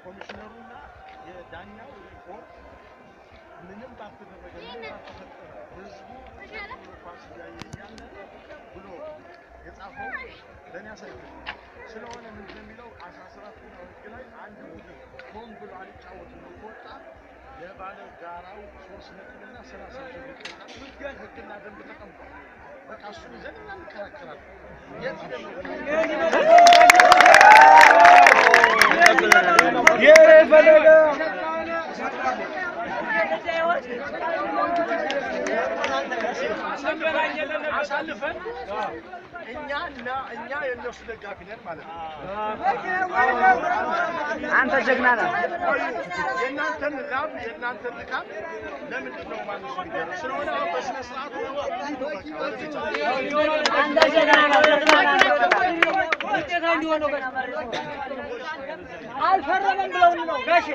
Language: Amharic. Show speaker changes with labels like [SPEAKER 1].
[SPEAKER 1] የኮሚሽነሩና የዳኛው ሪፖርት ምንም ባልተደረገ ምንም ባልተፈጠረ ህዝቡ ኳስ እያየ እያለ ብሎ የጻፈው ለእኔ ያሳይቶኝ ስለሆነ ምንድን የሚለው 17ኛው ህግ ላይ አንድ ቡድን ሆን ብሎ አልጫወትም ከወጣ የባለ ጋራው 3 ነጥብና 30 ሺህ ብር ይቀጣል። ህግና ደንብ ተቀምጧል። በቃ እሱን ይዘን እንከራከራለን። የት አሳልፈን እኛ የእነሱ ደጋፊ ነን ማለት ነው።
[SPEAKER 2] አንተ ጀግና ነህ።
[SPEAKER 1] የእናንተን ላብ የእናንተን ድካም ለምንድን ነው ማለት ነው? ስለሆነ በስነ ስርዓቱ
[SPEAKER 2] አንተ ጀግና ነህ። ውጤታ እንዲሆነው አልፈረመም ብለው ነው ጋሼ